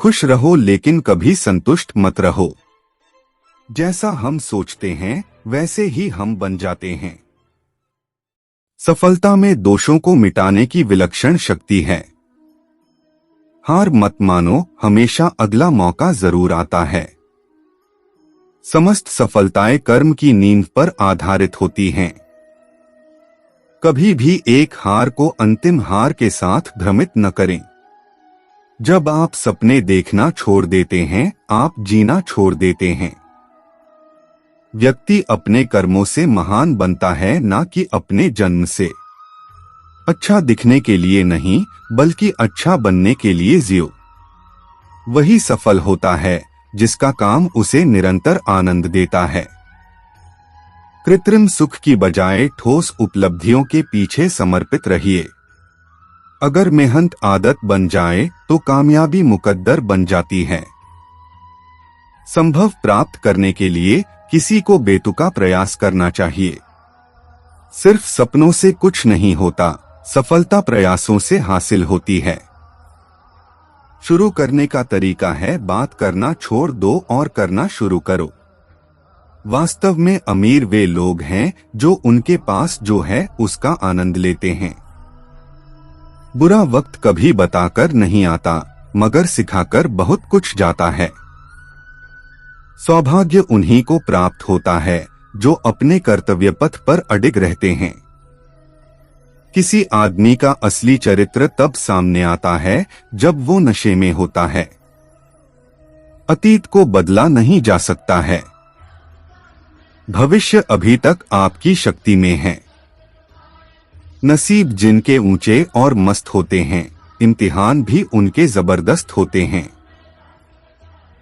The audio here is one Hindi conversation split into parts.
खुश रहो लेकिन कभी संतुष्ट मत रहो। जैसा हम सोचते हैं वैसे ही हम बन जाते हैं। सफलता में दोषों को मिटाने की विलक्षण शक्ति है। हार मत मानो, हमेशा अगला मौका जरूर आता है। समस्त सफलताएं कर्म की नींव पर आधारित होती हैं। कभी भी एक हार को अंतिम हार के साथ भ्रमित न करें। जब आप सपने देखना छोड़ देते हैं, आप जीना छोड़ देते हैं। व्यक्ति अपने कर्मों से महान बनता है, ना कि अपने जन्म से। अच्छा दिखने के लिए नहीं, बल्कि अच्छा बनने के लिए जियो। वही सफल होता है जिसका काम उसे निरंतर आनंद देता है। कृत्रिम सुख की बजाय ठोस उपलब्धियों के पीछे समर्पित रहिए। अगर मेहनत आदत बन जाए तो कामयाबी मुकद्दर बन जाती है। संभव प्राप्त करने के लिए किसी को बेतुका प्रयास करना चाहिए। सिर्फ सपनों से कुछ नहीं होता, सफलता प्रयासों से हासिल होती है। शुरू करने का तरीका है बात करना छोड़ दो और करना शुरू करो। वास्तव में अमीर वे लोग हैं जो उनके पास जो है उसका आनंद लेते हैं। बुरा वक्त कभी बताकर नहीं आता, मगर सिखाकर बहुत कुछ जाता है। सौभाग्य उन्हीं को प्राप्त होता है जो अपने कर्तव्य पथ पर अडिग रहते हैं। किसी आदमी का असली चरित्र तब सामने आता है जब वो नशे में होता है। अतीत को बदला नहीं जा सकता है। भविष्य अभी तक आपकी शक्ति में है। नसीब जिनके ऊंचे और मस्त होते हैं, इम्तिहान भी उनके जबरदस्त होते हैं।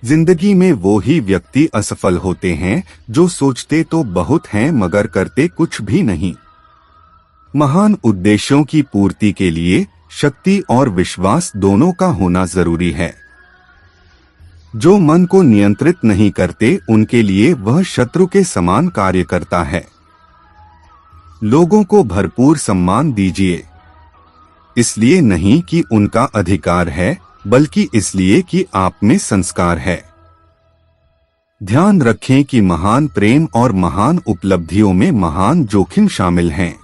जिंदगी में वो ही व्यक्ति असफल होते हैं जो सोचते तो बहुत हैं मगर करते कुछ भी नहीं। महान उद्देश्यों की पूर्ति के लिए शक्ति और विश्वास दोनों का होना जरूरी है। जो मन को नियंत्रित नहीं करते उनके लिए वह शत्रु के समान कार्य करता है। लोगों को भरपूर सम्मान दीजिए, इसलिए नहीं कि उनका अधिकार है, बल्कि इसलिए कि आप में संस्कार है। ध्यान रखें कि महान प्रेम और महान उपलब्धियों में महान जोखिम शामिल हैं।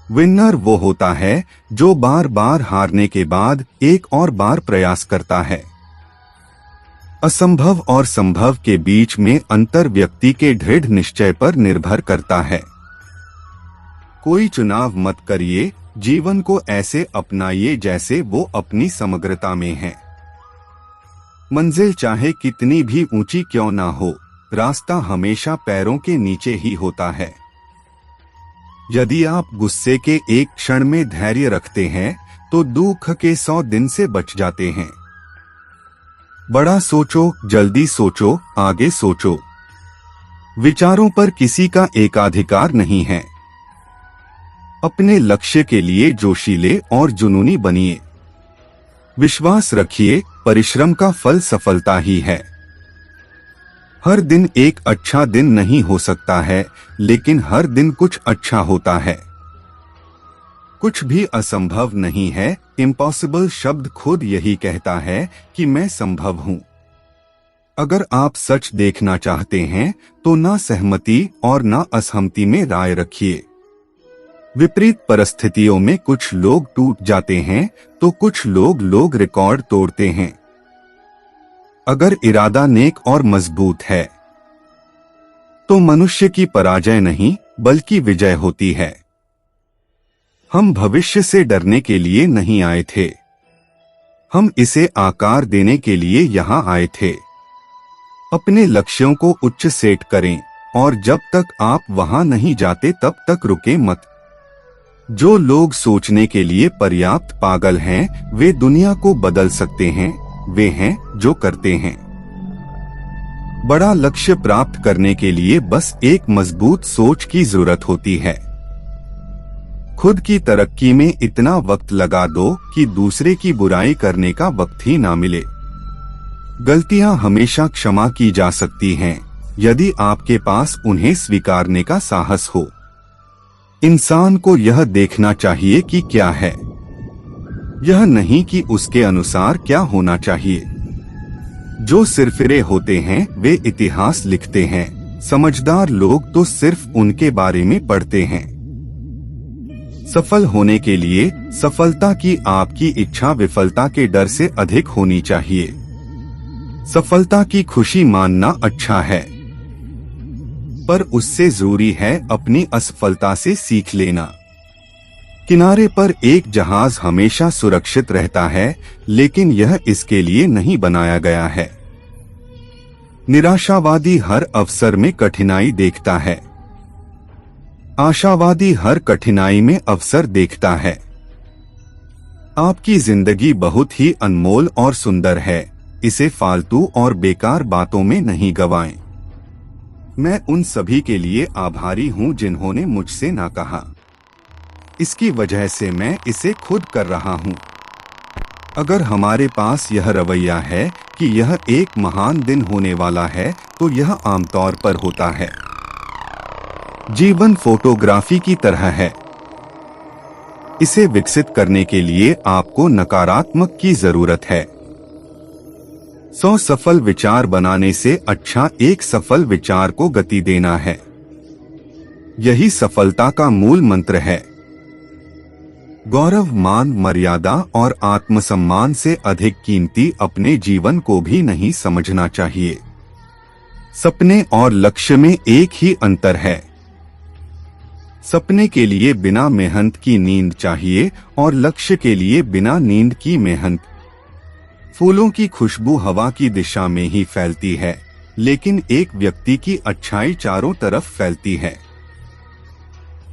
विनर वो होता है जो बार बार हारने के बाद एक और बार प्रयास करता है। असंभव और संभव के बीच में अंतर व्यक्ति के दृढ़ निश्चय पर निर्भर करता है। कोई चुनाव मत करिए, जीवन को ऐसे अपनाइए जैसे वो अपनी समग्रता में है। मंजिल चाहे कितनी भी ऊंची क्यों ना हो, रास्ता हमेशा पैरों के नीचे ही होता है। यदि आप गुस्से के एक क्षण में धैर्य रखते हैं तो दुख के 100 दिन से बच जाते हैं। बड़ा सोचो, जल्दी सोचो, आगे सोचो। विचारों पर किसी का एकाधिकार नहीं है। अपने लक्ष्य के लिए जोशीले और जुनूनी बनिए। विश्वास रखिए, परिश्रम का फल सफलता ही है। हर दिन एक अच्छा दिन नहीं हो सकता है, लेकिन हर दिन कुछ अच्छा होता है। कुछ भी असंभव नहीं है, इम्पॉसिबल शब्द खुद यही कहता है कि मैं संभव हूँ। अगर आप सच देखना चाहते हैं तो ना सहमति और ना असहमति में राय रखिए। विपरीत परिस्थितियों में कुछ लोग टूट जाते हैं तो कुछ लोग रिकॉर्ड तोड़ते हैं। अगर इरादा नेक और मजबूत है तो मनुष्य की पराजय नहीं बल्कि विजय होती है। हम भविष्य से डरने के लिए नहीं आए थे, हम इसे आकार देने के लिए यहाँ आए थे। अपने लक्ष्यों को उच्च सेट करें और जब तक आप वहां नहीं जाते तब तक रुके मत। जो लोग सोचने के लिए पर्याप्त पागल हैं, वे दुनिया को बदल सकते हैं। वे हैं जो करते हैं। बड़ा लक्ष्य प्राप्त करने के लिए बस एक मजबूत सोच की जरूरत होती है। खुद की तरक्की में इतना वक्त लगा दो कि दूसरे की बुराई करने का वक्त ही ना मिले। गलतियां हमेशा क्षमा की जा सकती हैं, यदि आपके पास उन्हें स्वीकारने का साहस हो। इंसान को यह देखना चाहिए कि क्या है, यह नहीं कि उसके अनुसार क्या होना चाहिए। जो सिरफिरे होते हैं वे इतिहास लिखते हैं, समझदार लोग तो सिर्फ उनके बारे में पढ़ते हैं। सफल होने के लिए सफलता की आपकी इच्छा विफलता के डर से अधिक होनी चाहिए। सफलता की खुशी मानना अच्छा है, पर उससे जरूरी है अपनी असफलता से सीख लेना। किनारे पर एक जहाज हमेशा सुरक्षित रहता है, लेकिन यह इसके लिए नहीं बनाया गया है। निराशावादी हर अवसर में कठिनाई देखता है, आशावादी हर कठिनाई में अवसर देखता है। आपकी जिंदगी बहुत ही अनमोल और सुंदर है, इसे फालतू और बेकार बातों में नहीं गवाएं। मैं उन सभी के लिए आभारी हूं जिन्होंने मुझसे ना कहा। इसकी वजह से मैं इसे खुद कर रहा हूं। अगर हमारे पास यह रवैया है कि यह एक महान दिन होने वाला है, तो यह आमतौर पर होता है। जीवन फोटोग्राफी की तरह है। इसे विकसित करने के लिए आपको नकारात्मक की जरूरत है। 100 सफल विचार बनाने से अच्छा एक सफल विचार को गति देना है। यही सफलता का मूल मंत्र है। गौरव, मान, मर्यादा और आत्मसम्मान से अधिक कीमती अपने जीवन को भी नहीं समझना चाहिए। सपने और लक्ष्य में एक ही अंतर है। सपने के लिए बिना मेहनत की नींद चाहिए और लक्ष्य के लिए बिना नींद की मेहनत। फूलों की खुशबू हवा की दिशा में ही फैलती है, लेकिन एक व्यक्ति की अच्छाई चारों तरफ फैलती है।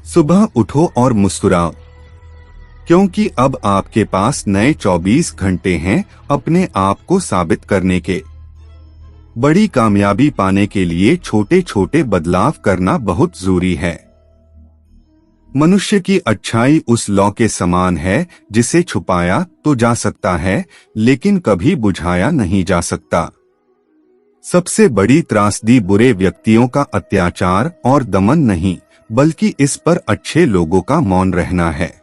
सुबह उठो और मुस्कुराओ, क्योंकि अब आपके पास नए 24 घंटे हैं अपने आप को साबित करने के। बड़ी कामयाबी पाने के लिए छोटे छोटे बदलाव करना बहुत जरूरी है। मनुष्य की अच्छाई उस लौ के समान है जिसे छुपाया तो जा सकता है, लेकिन कभी बुझाया नहीं जा सकता। सबसे बड़ी त्रासदी बुरे व्यक्तियों का अत्याचार और दमन नहीं, बल्कि इस पर अच्छे लोगों का मौन रहना है।